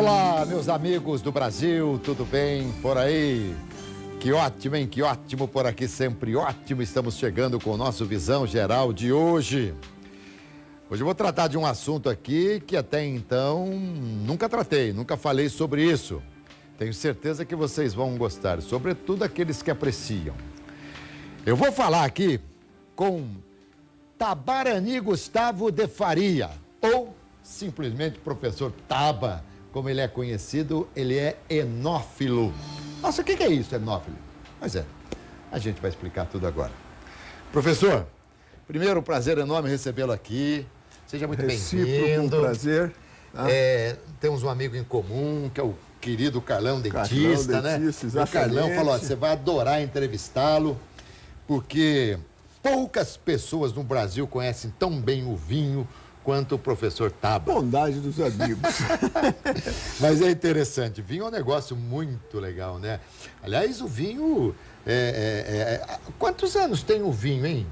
Olá, meus amigos do Brasil, tudo bem por aí? Que ótimo, hein? Que ótimo por aqui, sempre ótimo. Estamos chegando com o nosso Visão Geral de hoje. Hoje eu vou tratar de um assunto aqui que até então nunca tratei, nunca falei sobre isso. Tenho certeza que vocês vão gostar, sobretudo aqueles que apreciam. Eu vou falar aqui com Tabarani Gustavo de Faria, ou simplesmente professor Taba, como ele é conhecido, ele é enófilo. Nossa, o que é isso, enófilo? Pois é, a gente vai explicar tudo agora. Professor, primeiro, um prazer enorme recebê-lo aqui. Seja muito bem-vindo. Um prazer. Temos um amigo em comum, que é o querido Carlão Dentista, né? Exatamente. O Carlão falou, você vai adorar entrevistá-lo, porque poucas pessoas no Brasil conhecem tão bem o vinho quanto o professor Taba. Bondade dos amigos. Mas é interessante, vinho é um negócio muito legal, né? Aliás, o vinho... Quantos anos tem o vinho, hein?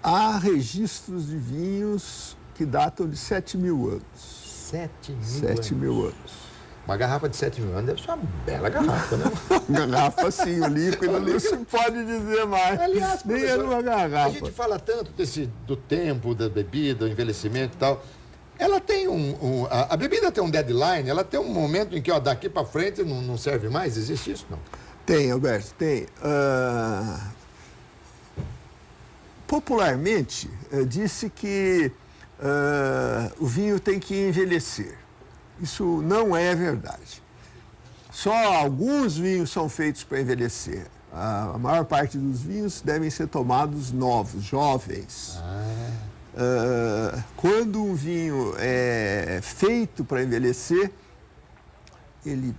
Há registros de vinhos que datam de 7.000 anos. 7.000 anos. Uma garrafa de 7.000 anos deve ser uma bela garrafa, né? Garrafa, sim, o líquido não se pode dizer mais. Aliás, nem era uma garrafa. A gente fala tanto do tempo da bebida, o envelhecimento e tal. Ela tem a bebida tem um deadline, ela tem um momento em que, ó, daqui para frente não serve mais? Existe isso, não? Tem, Alberto, tem. Popularmente, disse que o vinho tem que envelhecer. Isso não é verdade. Só alguns vinhos são feitos para envelhecer. A maior parte dos vinhos devem ser tomados novos, jovens. Quando um vinho é feito para envelhecer, ele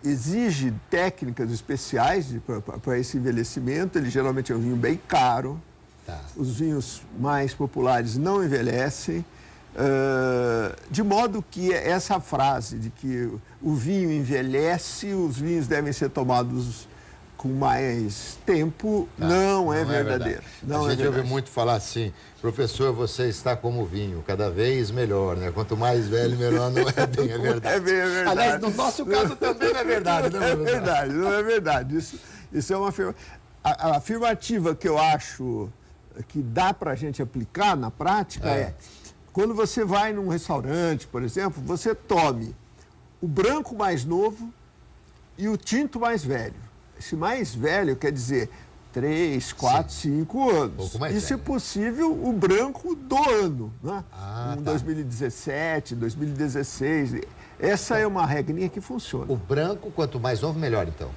exige técnicas especiais para esse envelhecimento. Ele geralmente é um vinho bem caro. Tá. Os vinhos mais populares não envelhecem. De modo que essa frase de que o vinho envelhece, os vinhos devem ser tomados com mais tempo, não é verdadeiro. A gente ouve muito falar assim, professor, você está como o vinho, cada vez melhor, né? Quanto mais velho, melhor, não é bem a verdade. É bem a verdade. Aliás, no nosso caso também não é verdade, né? Não é verdade, não é verdade. Isso é uma a afirmativa que eu acho que dá para a gente aplicar na prática quando você vai num restaurante, por exemplo, você tome o branco mais novo e o tinto mais velho. Esse mais velho quer dizer 3, 4, 5 anos. Um pouco mais e, velho. se possível, o branco do ano, né? Tá. 2017, 2016. Essa é uma regrinha que funciona. O branco, quanto mais novo, melhor, então.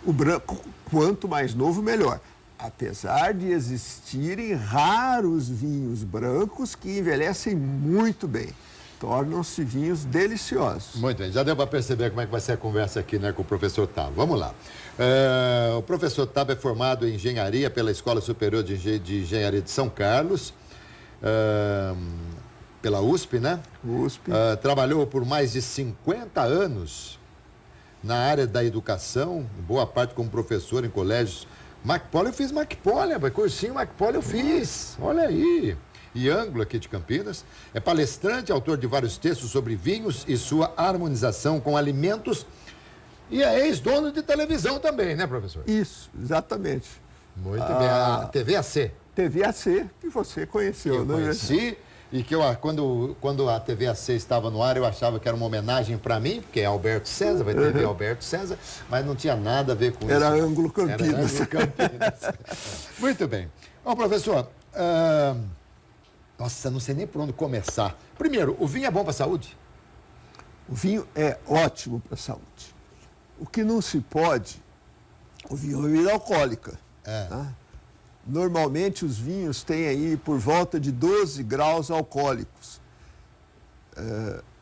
O branco, quanto mais novo, melhor. Apesar de existirem raros vinhos brancos que envelhecem muito bem. Tornam-se vinhos deliciosos. Muito bem, já deu para perceber como é que vai ser a conversa aqui, né, com o professor Taba. Vamos lá. O professor Taba é formado em engenharia pela Escola Superior de Engenharia de São Carlos, pela USP, né? USP. Trabalhou por mais de 50 anos na área da educação, boa parte como professor em colégios. MacPoly, eu fiz MacPoly, cursinho MacPoly eu fiz, olha aí. E Ângulo, aqui de Campinas, é palestrante, autor de vários textos sobre vinhos e sua harmonização com alimentos e é ex-dono de televisão também, né, professor? Isso, exatamente. Muito bem, a TVAC. TVAC, que você conheceu, Eu né? conheci e que quando a TVAC estava no ar, eu achava que era uma homenagem para mim, porque é Alberto César, vai ter Alberto César, mas não tinha nada a ver com Era isso. Ângulo Campinas. Era Ângulo Campinas. Muito bem. Bom, professor, nossa, não sei nem por onde começar. Primeiro, o vinho é bom para a saúde? O vinho é ótimo para a saúde. O que não se pode, o vinho é uma bebida alcoólica. Tá? Normalmente os vinhos têm aí por volta de 12 graus alcoólicos.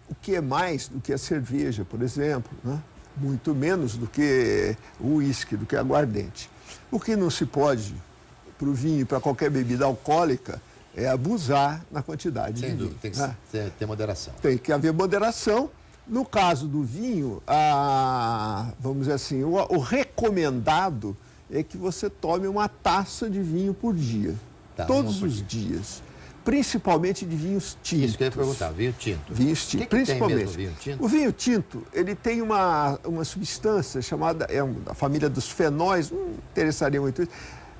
O que é mais do que a cerveja, por exemplo, né? Muito menos do que o uísque, do que aguardente. O que não se pode para o vinho e para qualquer bebida alcoólica é abusar na quantidade Sem de dúvida, vinho. tem que ter moderação. Tem que haver moderação. No caso do vinho, vamos dizer assim, o recomendado é que você tome uma taça de vinho por dia, Tá, todos os dias. principalmente de vinhos tintos. Isso que eu ia perguntar, vinho tinto. Vinhos tintos, que principalmente. Tem mesmo vinho tinto? O vinho tinto, ele tem uma substância chamada, da família dos fenóis, não interessaria muito isso,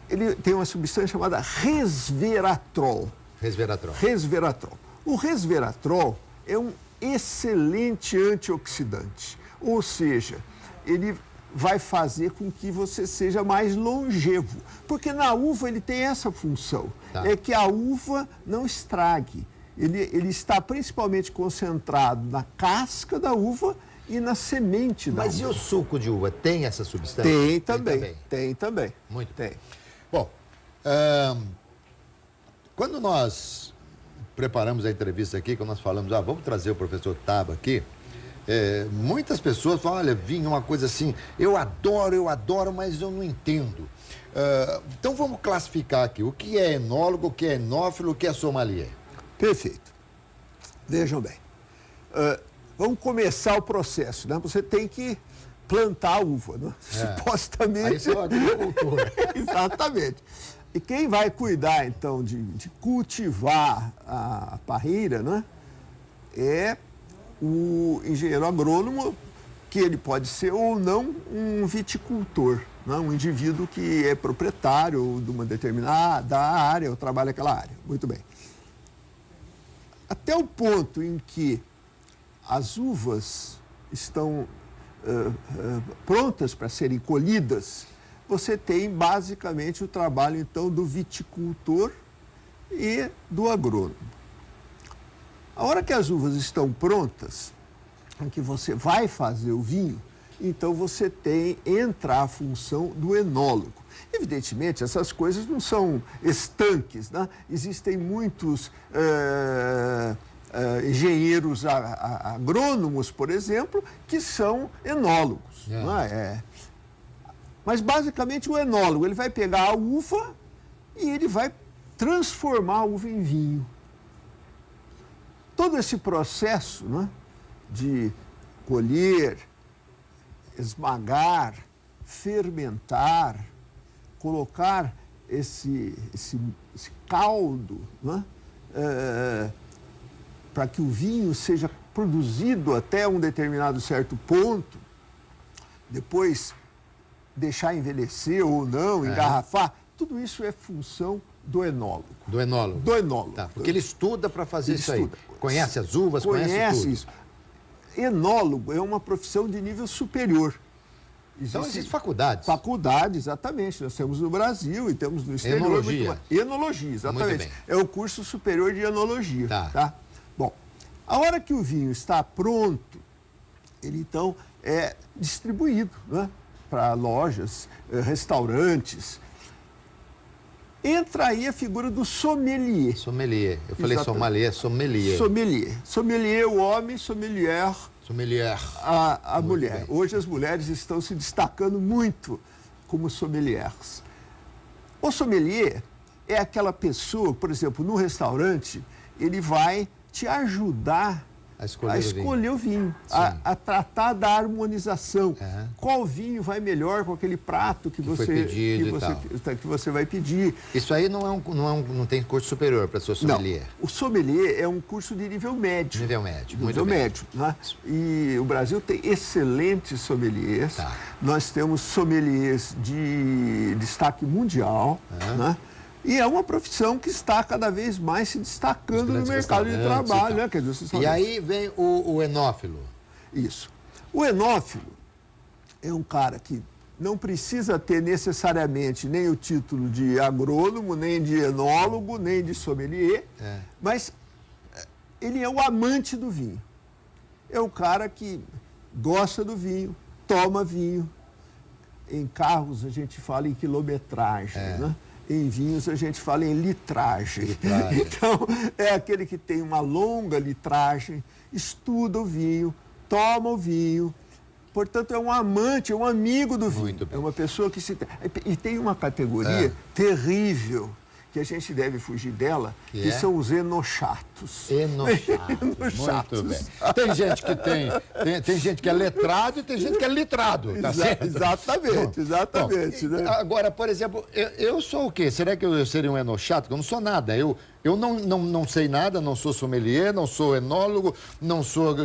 ele tem uma substância chamada resveratrol. Resveratrol. Resveratrol. O resveratrol é um excelente antioxidante, ou seja, ele vai fazer com que você seja mais longevo, porque na uva ele tem essa função, é que a uva não estrague. Ele está principalmente concentrado na casca da uva e na semente da uva. Mas e o suco de uva, tem essa substância? Tem também, tem também. Muito tem. Bom, quando nós preparamos a entrevista aqui, quando nós falamos, vamos trazer o professor Taba aqui, muitas pessoas falam, olha, vinho é uma coisa assim, eu adoro, mas eu não entendo. Então vamos classificar aqui, o que é enólogo, o que é enófilo, o que é sommelier? Perfeito. Vejam bem, vamos começar o processo, né? Você tem que plantar a uva, né? Supostamente. Aí isso é uma agricultura. Exatamente. E quem vai cuidar, então, de cultivar a parreira, né? É o engenheiro agrônomo, que ele pode ser ou não um viticultor, né? Um indivíduo que é proprietário de uma determinada área ou trabalha aquela área. Muito bem. Até o ponto em que as uvas estão prontas para serem colhidas, você tem basicamente o trabalho, então, do viticultor e do agrônomo. A hora que as uvas estão prontas, em que você vai fazer o vinho, então você entra a função do enólogo. Evidentemente, essas coisas não são estanques, né? Existem muitos engenheiros agrônomos, por exemplo, que são enólogos. Não é? Mas, basicamente, o enólogo ele vai pegar a uva e ele vai transformar a uva em vinho. Todo esse processo, né, de colher, esmagar, fermentar, colocar esse caldo, né, para que o vinho seja produzido até um determinado certo ponto, depois deixar envelhecer ou não, engarrafar, tudo isso é função do enólogo. Do enólogo? Do enólogo. Tá, porque ele estuda para fazer isso aí. Conhece as uvas, conhece tudo. Isso. Enólogo é uma profissão de nível superior. Então existem faculdades? Faculdades, exatamente. Nós temos no Brasil e temos no exterior. Enologia? Enologia, exatamente. É o curso superior de enologia. Tá? Bom, a hora que o vinho está pronto, ele então é distribuído, né, para lojas, restaurantes. Entra aí a figura do sommelier. Sommelier. Eu falei sommelier, sommelier. Sommelier. Sommelier o homem, sommelier a mulher. Bem. Hoje as mulheres estão se destacando muito como sommeliers. O sommelier é aquela pessoa, por exemplo, no restaurante, ele vai te ajudar a escolher o vinho, a tratar da harmonização. Qual vinho vai melhor com aquele prato que você vai pedir. Isso aí não tem curso superior para ser sommelier? Não. O sommelier é um curso de nível médio. Nível médio, nível médio. Né? E o Brasil tem excelentes sommeliers. Nós temos sommeliers de destaque mundial, né? E é uma profissão que está cada vez mais se destacando no mercado de trabalho. Né? Quer dizer, e aí vem o enófilo. Isso. O enófilo é um cara que não precisa ter necessariamente nem o título de agrônomo, nem de enólogo, nem de sommelier, mas ele é o amante do vinho. É o cara que gosta do vinho, toma vinho. Em carros a gente fala em quilometragem, né? Em vinhos a gente fala em litragem. Então, é aquele que tem uma longa litragem, estuda o vinho, toma o vinho. Portanto, é um amante, é um amigo do vinho. É uma pessoa que se... E tem uma categoria terrível, que a gente deve fugir dela, Que são os enochatos. Enochatos. Muito bem. Tem gente que tem gente que é letrado e tem gente que é litrado, tá certo? Exatamente. Bom, né? Agora, por exemplo, eu sou o quê? Será que eu seria um enochato? Eu não sou nada. Eu não sei nada, não sou sommelier, não sou enólogo, não sou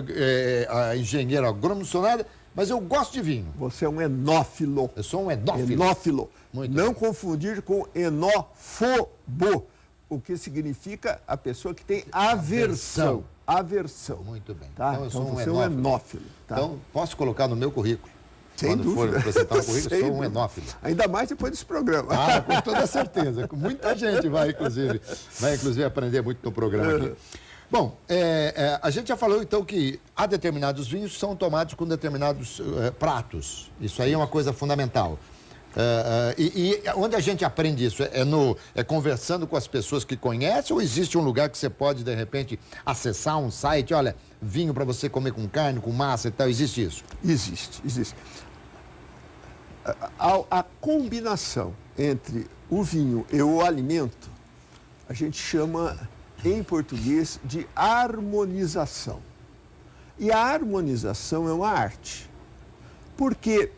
engenheiro agrônomo, não sou nada, mas eu gosto de vinho. Você é um enófilo. Eu sou um enófilo. Enófilo. Muito não bem. Confundir com enófobo, o que significa a pessoa que tem aversão. Muito bem. Tá? Então eu sou você é um enófilo. Tá? Então, posso colocar no meu currículo. Sem Quando dúvida. for apresentar um currículo, Sem sou um dúvida. enófilo. Ainda mais depois desse programa. Ah, com toda certeza. Muita gente vai, inclusive, aprender muito no programa aqui. Bom, a gente já falou, então, que há determinados vinhos que são tomados com determinados pratos. Isso aí é uma coisa fundamental. E onde a gente aprende isso? É conversando com as pessoas que conhecem ou existe um lugar que você pode, de repente, acessar um site? Olha, vinho para você comer com carne, com massa e tal. Existe isso? Existe. A combinação entre o vinho e o alimento, a gente chama, em português, de harmonização. E a harmonização é uma arte. Porque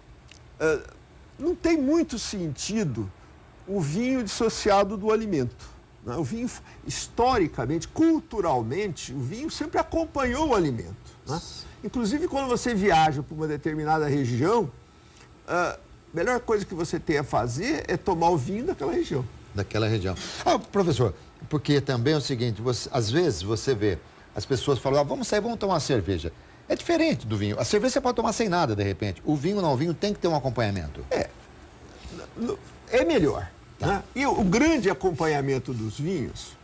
não tem muito sentido o vinho dissociado do alimento. Né? O vinho, historicamente, culturalmente, o vinho sempre acompanhou o alimento. Né? Inclusive, quando você viaja para uma determinada região, a melhor coisa que você tem a fazer é tomar o vinho daquela região. Daquela região. Professor, porque também é o seguinte, às vezes você vê, as pessoas falam, vamos sair, vamos tomar uma cerveja. É diferente do vinho. A cerveja você pode tomar sem nada, de repente. O vinho não, o vinho tem que ter um acompanhamento. É melhor. Né? E o grande acompanhamento dos vinhos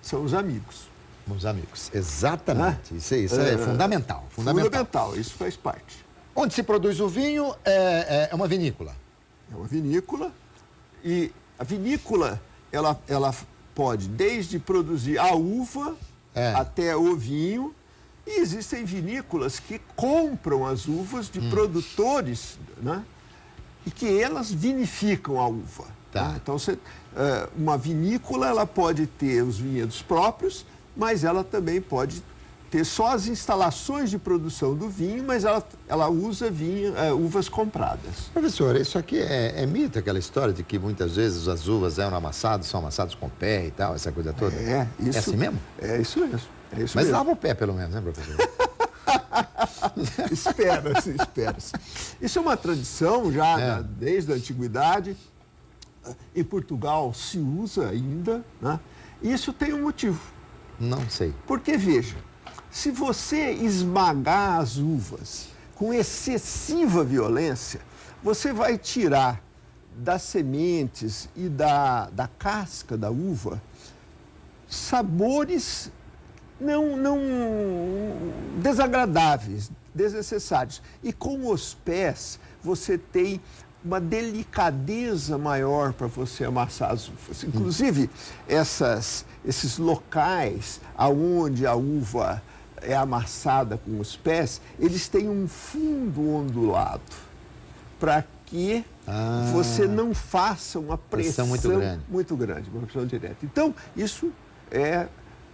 são os amigos. Os amigos, exatamente. Isso é fundamental. Fundamental, isso faz parte. Onde se produz o vinho é uma vinícola. É uma vinícola. E a vinícola, ela pode desde produzir a uva até o vinho. E existem vinícolas que compram as uvas de produtores, né? E que elas vinificam a uva. Tá. Né? Então, uma vinícola ela pode ter os vinhedos próprios, mas ela também pode ter só as instalações de produção do vinho, mas ela usa uvas compradas. Professor, isso aqui é mito, aquela história de que muitas vezes as uvas são amassadas com o pé e tal, essa coisa toda? Isso, é assim mesmo? É isso mesmo. Mas lava o pé, pelo menos, né, professor? Espera-se. Isso é uma tradição já desde a antiguidade. Em Portugal se usa ainda, né? E isso tem um motivo. Não sei. Porque, veja, se você esmagar as uvas com excessiva violência, você vai tirar das sementes e da casca da uva sabores não desagradáveis, desnecessários. E com os pés, você tem uma delicadeza maior para você amassar as uvas. Inclusive, esses locais aonde a uva é amassada com os pés, eles têm um fundo ondulado para que você não faça uma pressão muito grande, uma pressão direta. Então, isso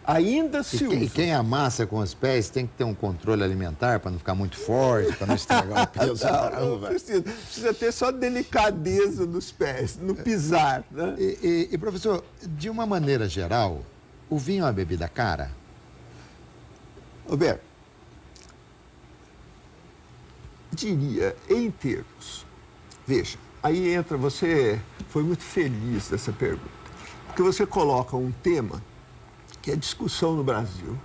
ainda se usa. E quem amassa com os pés tem que ter um controle alimentar para não ficar muito forte, para não estragar o peso. Não precisa ter só delicadeza nos pés, no pisar. Né? E, professor, de uma maneira geral, o vinho é uma bebida cara? Roberto, diria, em termos, veja, aí entra, você foi muito feliz nessa pergunta, porque você coloca um tema que é discussão no Brasil,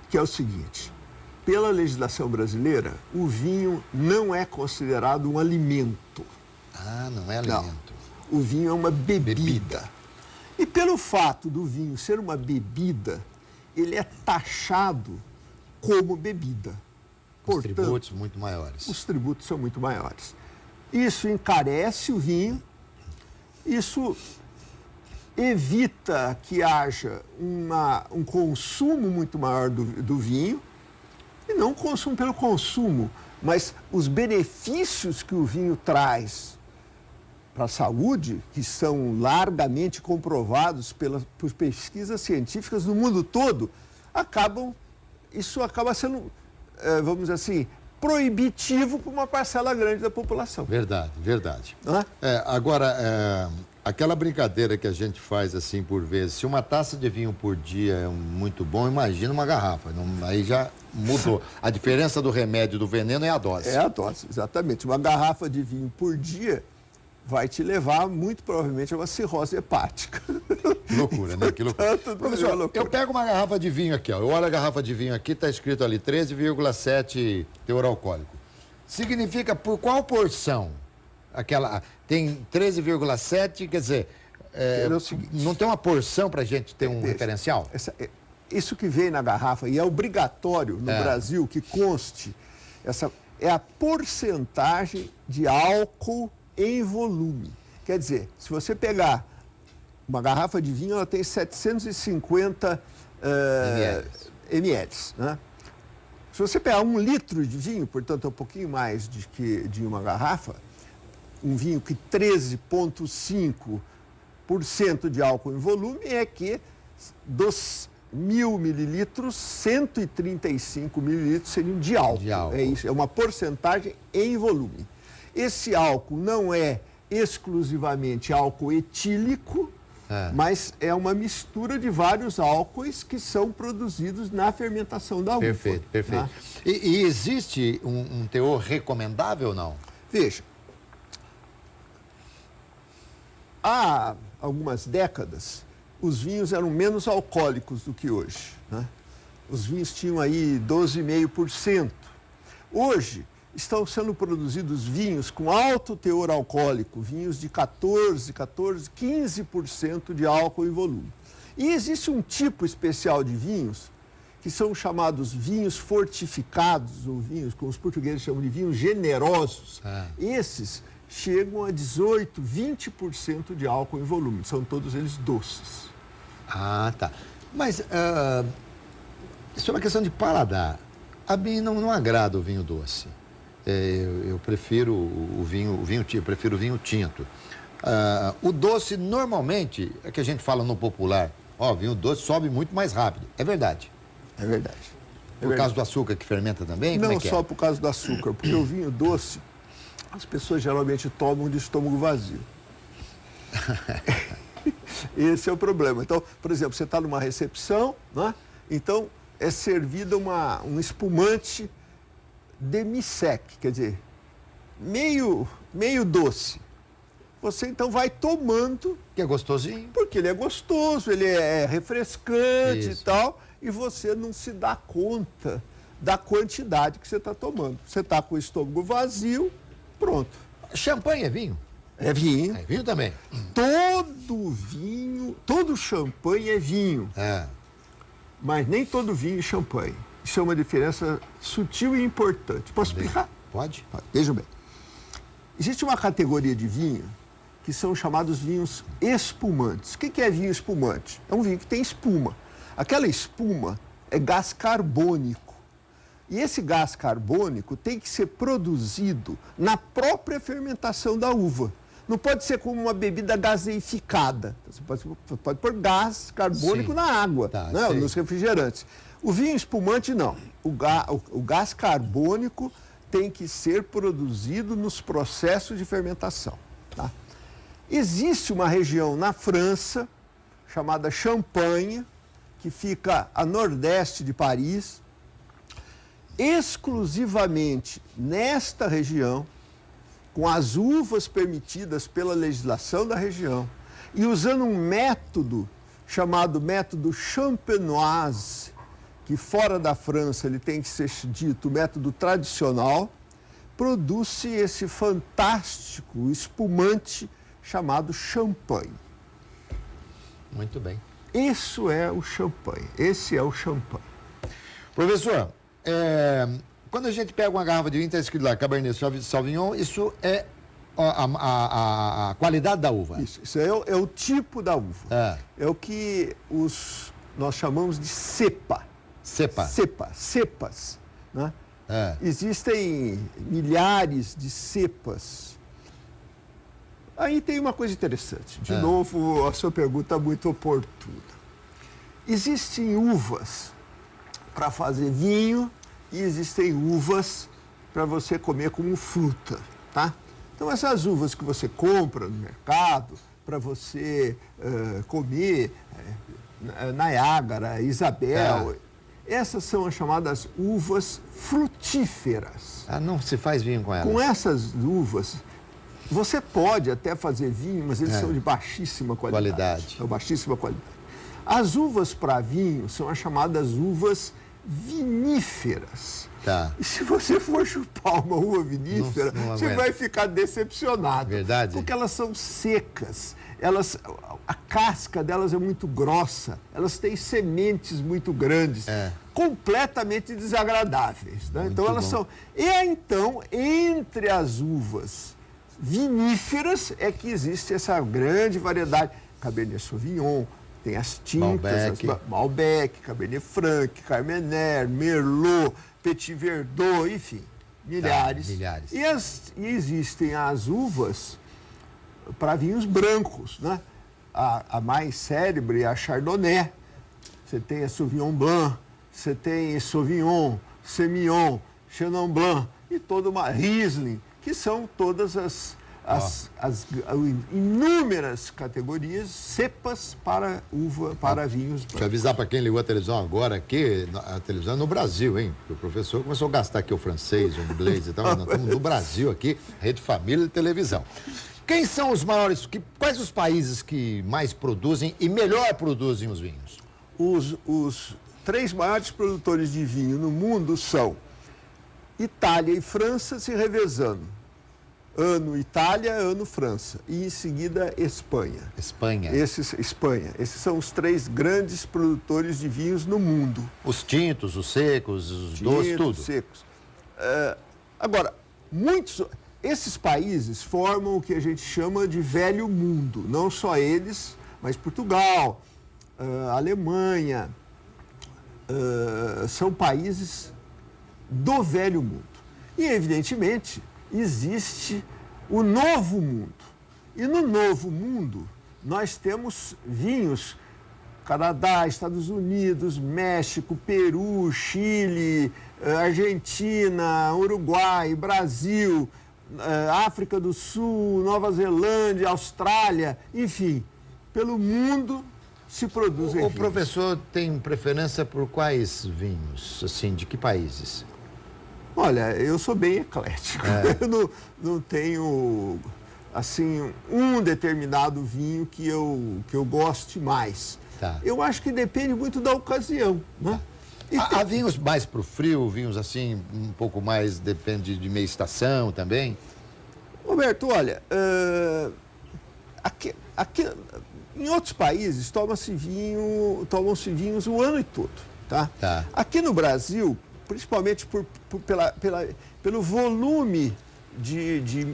que é o seguinte: pela legislação brasileira, o vinho não é considerado um alimento. Não é alimento. Não. O vinho é uma bebida. E pelo fato do vinho ser uma bebida, ele é taxado como bebida. Os tributos muito maiores. Os tributos são muito maiores. Isso encarece o vinho, isso evita que haja um consumo muito maior do vinho, e não consumo pelo consumo, mas os benefícios que o vinho traz a saúde, que são largamente comprovados por pesquisas científicas no mundo todo, isso acaba sendo, vamos dizer assim, proibitivo para uma parcela grande da população. Verdade, verdade. Agora, aquela brincadeira que a gente faz assim por vezes, se uma taça de vinho por dia é muito bom, imagina uma garrafa. Aí já mudou. A diferença do remédio e do veneno é a dose. É a dose, exatamente. Uma garrafa de vinho por dia vai te levar, muito provavelmente, a uma cirrose hepática. Que loucura, né? Que loucura. Professor, eu pego uma garrafa de vinho aqui, ó. Eu olho a garrafa de vinho aqui, está escrito ali 13,7 teor alcoólico. Significa por qual porção? Aquela tem 13,7, quer dizer, não tem uma porção para a gente ter um referencial? Isso que vem na garrafa, e é obrigatório no Brasil que conste, é a porcentagem de álcool em volume. Quer dizer, se você pegar uma garrafa de vinho, ela tem 750 ml. Né? Se você pegar 1 litro de vinho, portanto é um pouquinho mais de uma garrafa, um vinho que 13,5% de álcool em volume, é que dos 1.000 mililitros, 135 mililitros seriam de álcool. É isso, é uma porcentagem em volume. Esse álcool não é exclusivamente álcool etílico, mas é uma mistura de vários álcoois que são produzidos na fermentação da uva. Perfeito, perfeito. Tá? E existe um teor recomendável ou não? Veja, há algumas décadas, os vinhos eram menos alcoólicos do que hoje. Né? Os vinhos tinham aí 12,5%. Hoje, estão sendo produzidos vinhos com alto teor alcoólico, vinhos de 15% de álcool em volume. E existe um tipo especial de vinhos, que são chamados vinhos fortificados, ou vinhos, como os portugueses chamam de vinhos generosos. Esses chegam a 18%, 20% de álcool em volume. São todos eles doces. Ah, tá. Mas isso é uma questão de paladar. A mim não agrada o vinho doce. Eu prefiro eu prefiro o vinho tinto. O doce, normalmente, é que a gente fala no popular, vinho doce sobe muito mais rápido. É verdade. É verdade. Por causa do açúcar que fermenta também? Não só por causa do açúcar, porque o vinho doce, as pessoas geralmente tomam de estômago vazio. Esse é o problema. Então, por exemplo, você está numa recepção, né? Então é servido um espumante demi-sec, quer dizer, meio doce. Você então vai tomando. Que é gostosinho. Porque ele é gostoso, ele é refrescante e tal, e você não se dá conta da quantidade que você está tomando. Você está com o estômago vazio, pronto. Champanhe é vinho? É vinho. É vinho também. Todo champanhe é vinho. Mas nem todo vinho é champanhe. Isso é uma diferença sutil e importante. Posso explicar? Pode. Veja bem. Existe uma categoria de vinho que são chamados vinhos espumantes. O que é vinho espumante? É um vinho que tem espuma. Aquela espuma é gás carbônico. E esse gás carbônico tem que ser produzido na própria fermentação da uva. Não pode ser como uma bebida gaseificada. Você pode pôr gás carbônico na água, né? Nos refrigerantes. O vinho espumante, não. O gás carbônico tem que ser produzido nos processos de fermentação. Tá? Existe uma região na França, chamada Champagne, que fica a nordeste de Paris. Exclusivamente nesta região, com as uvas permitidas pela legislação da região, e usando um método chamado método champenoise, que fora da França ele tem que ser dito método tradicional, produz-se esse fantástico espumante chamado champanhe. Muito bem. Isso é o champanhe, esse é o champanhe. Professor, quando a gente pega uma garrafa de vinho, está escrito lá, Cabernet Sauvignon, isso é a qualidade da uva? Isso é o tipo da uva. É o que nós chamamos de cepa. Cepas. Né? Existem milhares de cepas. Aí tem uma coisa interessante. De novo, a sua pergunta é muito oportuna. Existem uvas para fazer vinho e existem uvas para você comer como fruta, tá? Então, essas uvas que você compra no mercado para você comer, Niágara, Isabel, essas são as chamadas uvas frutíferas. Ah, não se faz vinho com elas? Com essas uvas, você pode até fazer vinho, mas eles são de baixíssima qualidade. Baixíssima qualidade. As uvas para vinho são as chamadas uvas viníferas. Tá. E se você for chupar uma uva vinífera, você vai ficar decepcionado. Verdade? Porque elas são secas. A casca delas é muito grossa. Elas têm sementes muito grandes. Completamente desagradáveis. Né? Então, elas são... E então, entre as uvas viníferas é que existe essa grande variedade. Cabernet Sauvignon, tem as tintas, Malbec, Cabernet Franc, Carmener, Merlot, Petit Verdot, enfim, milhares. E existem as uvas para vinhos brancos, né? A mais célebre é a Chardonnay. Você tem a Sauvignon Blanc, você tem Sauvignon, Semillon, Chenin Blanc e toda uma Riesling, que são todas as inúmeras categorias, cepas para uva, para vinhos brancos. Deixa eu avisar para quem ligou a televisão agora que a televisão é no Brasil, hein? O professor começou a gastar aqui o francês, o inglês e tal. Nós estamos no Brasil aqui, Rede Família de Televisão. Quem são os maiores, quais os países que mais produzem e melhor produzem os vinhos? Os 3 maiores produtores de vinho no mundo são Itália e França se revezando. Ano Itália, ano França. E em seguida Espanha. Espanha. Esses são os 3 grandes produtores de vinhos no mundo. Os tintos, os secos, os doces, tudo. Secos. Agora, esses países formam o que a gente chama de velho mundo. Não só eles, mas Portugal, Alemanha, são países do velho mundo. E, evidentemente, existe o novo mundo. E no novo mundo, nós temos vinhos, Canadá, Estados Unidos, México, Peru, Chile, Argentina, Uruguai, Brasil, África do Sul, Nova Zelândia, Austrália, enfim, pelo mundo se produzem vinhos. O professor tem preferência por quais vinhos, assim, de que países? Olha, eu sou bem eclético. Eu não tenho, assim, um determinado vinho que eu goste mais. Tá. Eu acho que depende muito da ocasião, né? Há vinhos mais para o frio, vinhos assim, um pouco mais, depende de meia estação também? Roberto, olha, aqui, em outros países tomam-se vinhos o ano todo, tá? Aqui no Brasil, principalmente pelo volume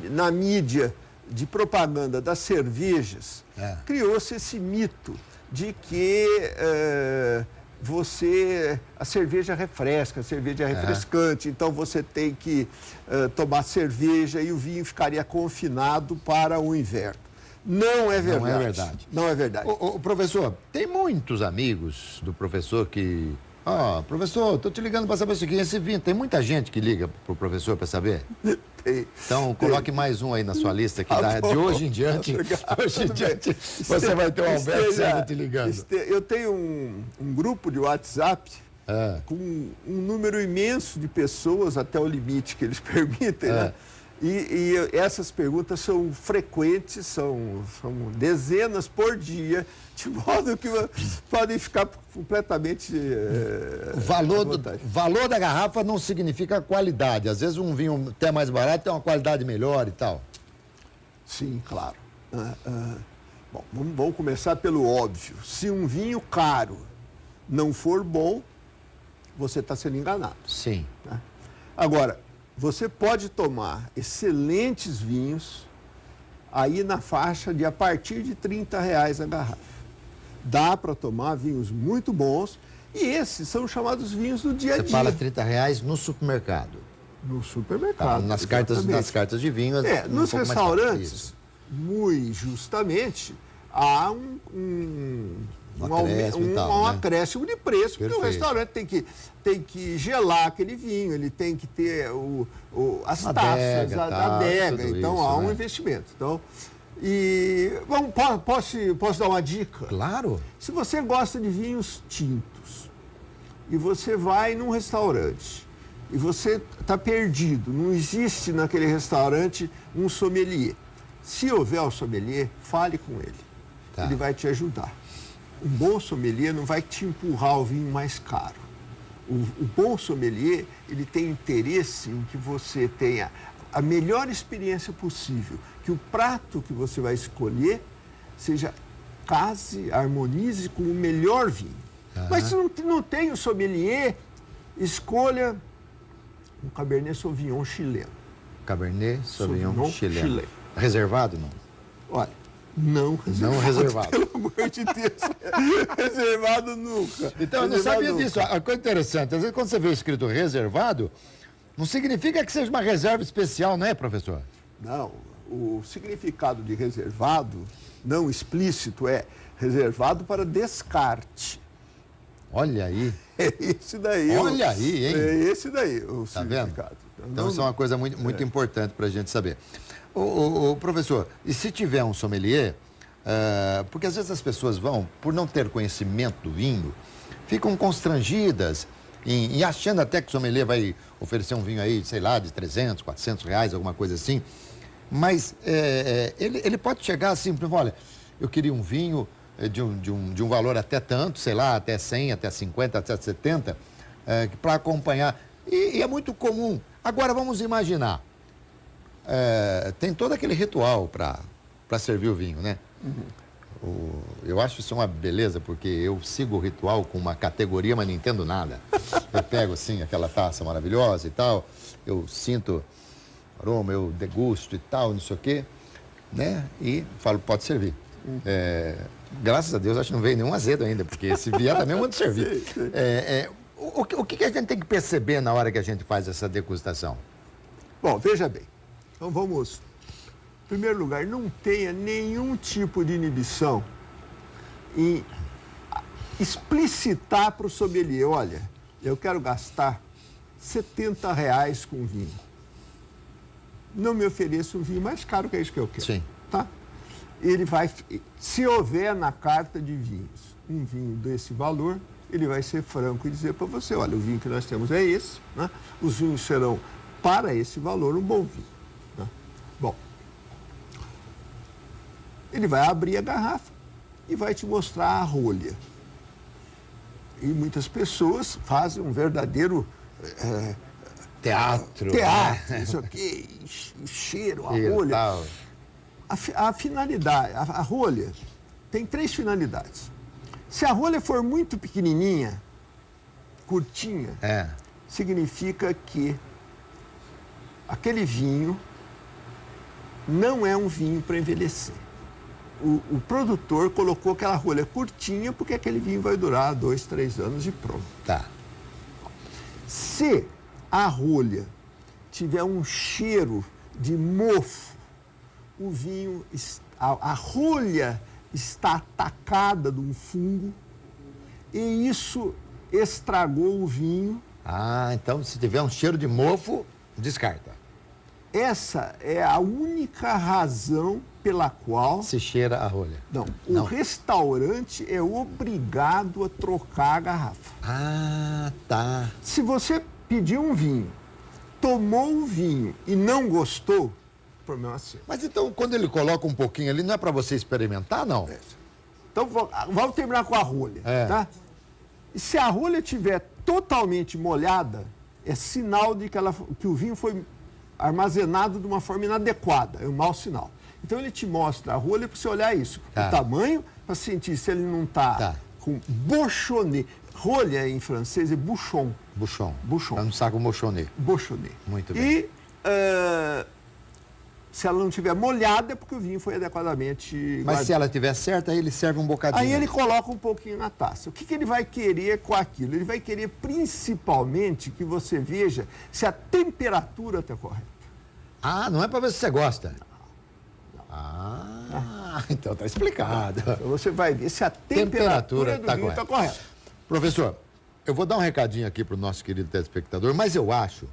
na mídia de propaganda das cervejas, criou-se esse mito de que a cerveja refresca, a cerveja é refrescante, então você tem que tomar cerveja e o vinho ficaria confinado para o inverno. Não é verdade. Não é verdade. Não é verdade. O professor, tem muitos amigos do professor que... professor, estou te ligando para saber o seguinte, esse vinho, tem muita gente que liga para o professor para saber? Então, coloque mais um aí na sua lista, que de hoje em diante, você vai ter o Alberto sempre te ligando. Eu tenho um grupo de WhatsApp com um número imenso de pessoas, até o limite que eles permitem, né? E essas perguntas são frequentes, são dezenas por dia, de modo que podem ficar completamente... O valor da garrafa não significa qualidade. Às vezes um vinho até mais barato tem uma qualidade melhor e tal. Sim, claro. Bom, vamos começar pelo óbvio. Se um vinho caro não for bom, você está sendo enganado. Sim. Né? Agora, você pode tomar excelentes vinhos aí na faixa de a partir de R$30 a garrafa. Dá para tomar vinhos muito bons e esses são chamados vinhos do dia a dia. Você fala R$30 no supermercado? No supermercado. Nas cartas de vinho. Nos restaurantes, muito justamente, há um acréscimo de preço, porque o restaurante tem que gelar aquele vinho, ele tem que ter as taças, a adega, então há um investimento. Então, posso dar uma dica? Claro. Se você gosta de vinhos tintos e você vai num restaurante e você está perdido, não existe naquele restaurante um sommelier. Se houver o sommelier, fale com ele. Tá. Ele vai te ajudar. Um bom sommelier não vai te empurrar o vinho mais caro. O bom sommelier, ele tem interesse em que você tenha a melhor experiência possível, que o prato que você vai escolher harmonize com o melhor vinho. Uhum. Mas se não tem o sommelier, escolha um Cabernet Sauvignon chileno. Cabernet Sauvignon chileno. Reservado, não? Olha, não reservado. Pelo amor de Deus. Reservado nunca. Então, eu não sabia disso. A coisa interessante, às vezes quando você vê escrito reservado, não significa que seja uma reserva especial, não é, professor? Não. O significado de reservado, não explícito, é reservado para descarte. Olha aí. É esse daí. Olha aí, hein? É esse daí o significado. Vendo? Então, isso é uma coisa muito importante para a gente saber. O professor, e se tiver um sommelier, porque às vezes as pessoas vão, por não ter conhecimento do vinho, ficam constrangidas e achando até que o sommelier vai oferecer um vinho aí, sei lá, de 300, 400 reais, alguma coisa assim. Mas ele pode chegar assim, olha, eu queria um vinho de um valor até tanto, sei lá, até 100, até 50, até 70, para acompanhar. E é muito comum. Agora, vamos imaginar, tem todo aquele ritual para servir o vinho, né? Uhum. Eu acho isso uma beleza, porque eu sigo o ritual com uma categoria, mas não entendo nada. Eu pego, assim, aquela taça maravilhosa e tal, eu sinto aroma, eu degusto e tal, não sei o quê, né? E falo, pode servir. Graças a Deus, acho que não veio nenhum azedo ainda, porque se vier também eu mando servir. Sim. O que a gente tem que perceber na hora que a gente faz essa degustação? Bom, veja bem. Então vamos, em primeiro lugar, não tenha nenhum tipo de inibição em explicitar para o sommelier, olha, eu quero gastar R$70 com vinho. Não me ofereça um vinho mais caro que é isso que eu quero. Sim. Tá? Ele vai, se houver na carta de vinhos um vinho desse valor, ele vai ser franco e dizer para você, olha, o vinho que nós temos é esse, né? Os vinhos serão, para esse valor, um bom vinho. Né? Bom, ele vai abrir a garrafa e vai te mostrar a rolha. E muitas pessoas fazem um verdadeiro teatro, isso aqui, o cheiro, a rolha. A finalidade, a rolha tem 3 finalidades. Se a rolha for muito pequenininha, curtinha, significa que aquele vinho não é um vinho para envelhecer. O produtor colocou aquela rolha curtinha porque aquele vinho vai durar 2, 3 anos e pronto. Tá. Se a rolha tiver um cheiro de mofo, o vinho, a rolha está atacada de um fungo e isso estragou o vinho. Então se tiver um cheiro de mofo, descarta. Essa é a única razão pela qual se cheira a rolha. Não, o restaurante é obrigado a trocar a garrafa. Tá. Se você pedir um vinho, tomou o vinho e não gostou, problema seu. Mas então, quando ele coloca um pouquinho ali, não é para você experimentar, não? Então, vamos terminar com a rolha, tá? E se a rolha estiver totalmente molhada, é sinal de que o vinho foi armazenado de uma forma inadequada, é um mau sinal. Então, ele te mostra a rolha para você olhar isso, o tamanho, para sentir se ele não está com bochonnet. Rolha, em francês, é bouchon. Bouchon. Para não estar com bochonnet. Bochonnet. Muito bem. E se ela não estiver molhada, é porque o vinho foi adequadamente guardado. Se ela estiver certa, aí ele serve um bocadinho. Aí ele coloca um pouquinho na taça. O que ele vai querer com aquilo? Ele vai querer principalmente que você veja se a temperatura está correta. Não é para ver se você gosta. Não. então tá explicado. Então você vai ver se a temperatura do vinho está correta. Professor, eu vou dar um recadinho aqui para o nosso querido telespectador, mas eu acho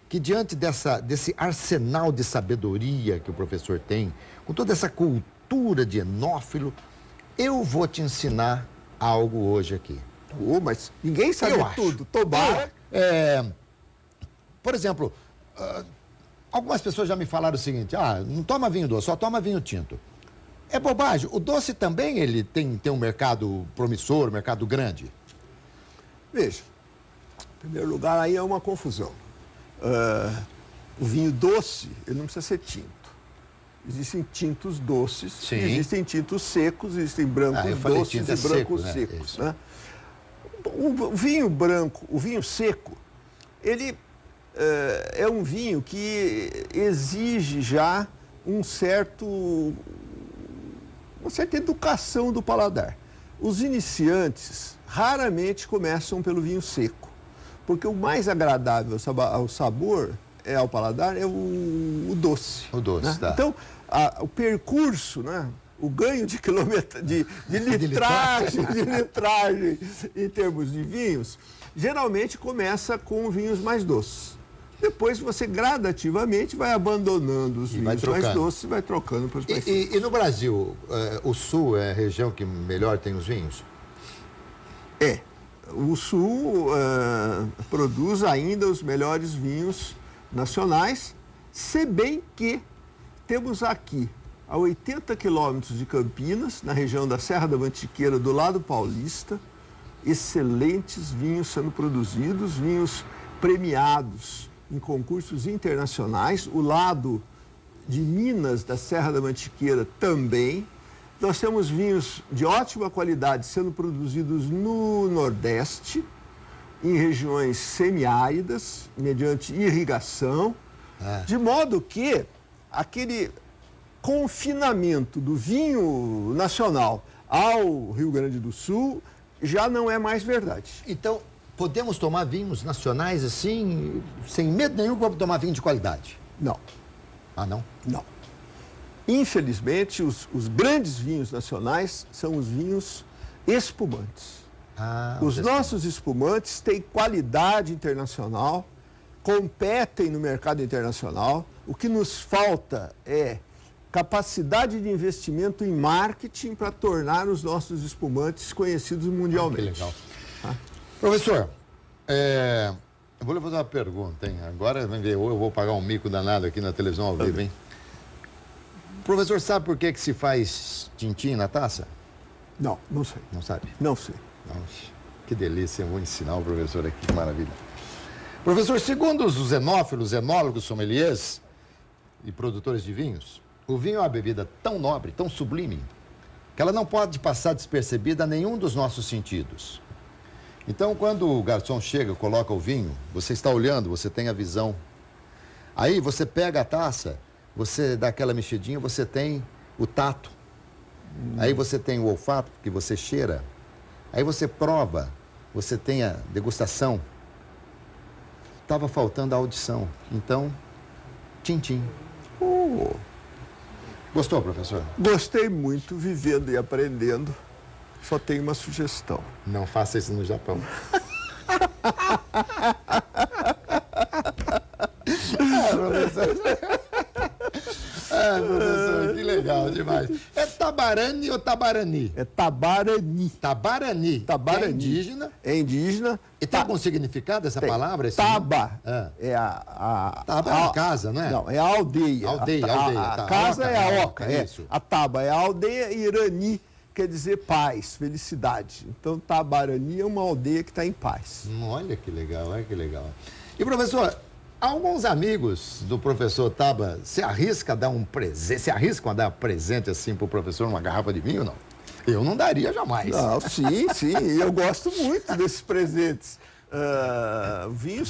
que diante desse arsenal de sabedoria que o professor tem, com toda essa cultura de enófilo, eu vou te ensinar algo hoje aqui. Mas ninguém sabe tudo. Tomara. Por exemplo, algumas pessoas já me falaram o seguinte, não toma vinho doce, só toma vinho tinto. É bobagem. O doce também ele tem um mercado promissor, um mercado grande. Veja, em primeiro lugar, aí é uma confusão. O vinho doce, ele não precisa ser tinto. Existem tintos doces, Sim. existem tintos secos, existem brancos doces e brancos secos. Né? O vinho branco, o vinho seco, ele é um vinho que exige já uma certa educação do paladar. Os iniciantes raramente começam pelo vinho seco, porque o mais agradável ao sabor, ao paladar, é o doce. O doce, né? tá. Então, o percurso, né? O ganho de litragem em termos de vinhos, geralmente começa com vinhos mais doces. Depois você gradativamente vai abandonando os vinhos mais doces e vai trocando para os mais secos. E no Brasil, o Sul é a região que melhor tem os vinhos? O Sul produz ainda os melhores vinhos nacionais, se bem que temos aqui, a 80 quilômetros de Campinas, na região da Serra da Mantiqueira, do lado paulista, excelentes vinhos sendo produzidos, vinhos premiados em concursos internacionais. O lado de Minas, da Serra da Mantiqueira, também. Nós temos vinhos de ótima qualidade sendo produzidos no Nordeste, em regiões semiáridas, mediante irrigação, de modo que aquele confinamento do vinho nacional ao Rio Grande do Sul já não é mais verdade. Então, podemos tomar vinhos nacionais assim, sem medo nenhum, para tomar vinho de qualidade? Não. Não? Não. Infelizmente, os grandes vinhos nacionais são os vinhos espumantes. Os nossos espumantes têm qualidade internacional, competem no mercado internacional. O que nos falta é capacidade de investimento em marketing para tornar os nossos espumantes conhecidos mundialmente. Que legal. Professor, eu vou lhe fazer uma pergunta, hein? Agora, eu vou pagar um mico danado aqui na televisão ao vivo, hein? O professor sabe por que se faz tintim na taça? Não, não sei. Não sabe? Não sei. Nossa, que delícia, eu vou ensinar o professor aqui, que maravilha. Professor, segundo os enófilos, enólogos, sommeliers e produtores de vinhos, o vinho é uma bebida tão nobre, tão sublime, que ela não pode passar despercebida a nenhum dos nossos sentidos. Então, quando o garçom chega, coloca o vinho, você está olhando, você tem a visão. Aí você pega a taça, você dá aquela mexidinha, você tem o tato. Aí você tem o olfato, que você cheira. Aí você prova, você tem a degustação. Estava faltando a audição. Então, tintim. Gostou, professor? Gostei muito, vivendo e aprendendo. Só tenho uma sugestão. Não faça isso no Japão. Professor. Professor, que legal demais. É Tabarani ou Tabarani? É Tabarani. Tabarani. Tabarani. É indígena. É indígena. E tem algum significado essa palavra? Taba. É Taba é a casa, não é? Não, é a aldeia. Aldeia. A casa é a oca. Isso. A Taba é a aldeia e Irani quer dizer paz, felicidade. Então, Tabarani é uma aldeia que está em paz. Olha que legal, olha que legal. E, professor, alguns amigos do professor Taba se arriscam a dar um presente assim para o professor, uma garrafa de vinho, não? Eu não daria jamais. Não, sim, eu gosto muito desses presentes. Vinho,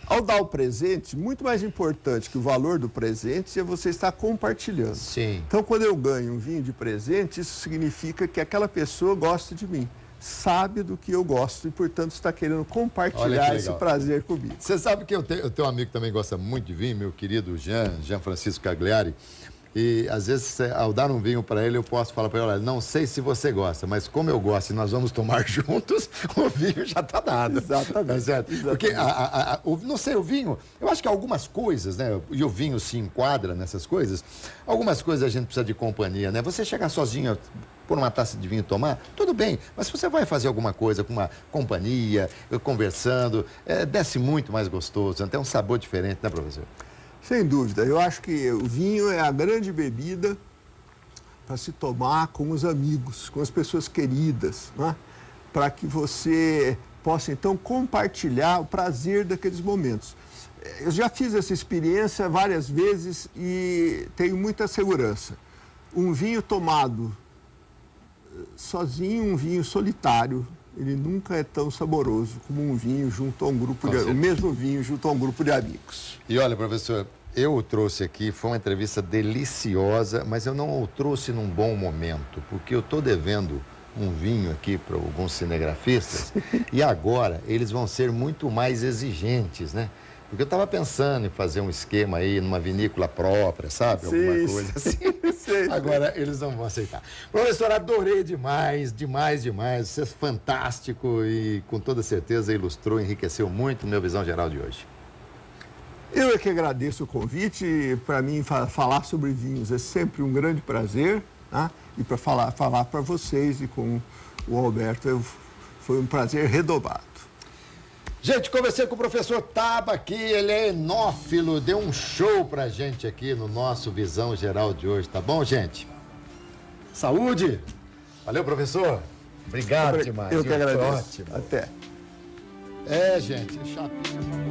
ao dar o presente, muito mais importante que o valor do presente é você estar compartilhando. Sim. Então, quando eu ganho um vinho de presente, isso significa que aquela pessoa gosta de mim, sabe do que eu gosto e, portanto, está querendo compartilhar esse prazer comigo. Você sabe que eu tenho um amigo que também gosta muito de vinho, meu querido Jean Francisco Cagliari. E às vezes, ao dar um vinho para ele, eu posso falar para ele, olha, não sei se você gosta, mas como eu gosto e nós vamos tomar juntos, o vinho já está dado. Exatamente. Tá certo? Porque, não sei, o vinho, eu acho que algumas coisas, né, e o vinho se enquadra nessas coisas, algumas coisas a gente precisa de companhia, né? Você chegar sozinho, por uma taça de vinho tomar, tudo bem, mas se você vai fazer alguma coisa com uma companhia, conversando, desce muito mais gostoso, tem um sabor diferente, né, professor? Sem dúvida. Eu acho que o vinho é a grande bebida para se tomar com os amigos, com as pessoas queridas, né? Para que você possa, então, compartilhar o prazer daqueles momentos. Eu já fiz essa experiência várias vezes e tenho muita segurança. Um vinho tomado sozinho, um vinho solitário, ele nunca é tão saboroso como um vinho junto a um grupo o mesmo vinho junto a um grupo de amigos. E olha, professor, eu o trouxe aqui, foi uma entrevista deliciosa, mas eu não o trouxe num bom momento, porque eu estou devendo um vinho aqui para alguns cinegrafistas e agora eles vão ser muito mais exigentes, né? Porque eu estava pensando em fazer um esquema aí numa vinícola própria, sabe? Alguma coisa assim. Agora eles não vão aceitar. Professor, adorei demais, demais, demais. Você é fantástico e com toda certeza ilustrou, enriqueceu muito o meu Visão Geral de hoje. Eu é que agradeço o convite. Para mim, falar sobre vinhos é sempre um grande prazer, tá? E para falar para vocês e com o Alberto foi um prazer redobrado. Gente, conversei com o professor Taba aqui, ele é enófilo, deu um show pra gente aqui no nosso Visão Geral de hoje, tá bom, gente? Saúde! Valeu, professor. Obrigado demais. Eu que agradeço. Ótimo. Até. Gente, chapinha.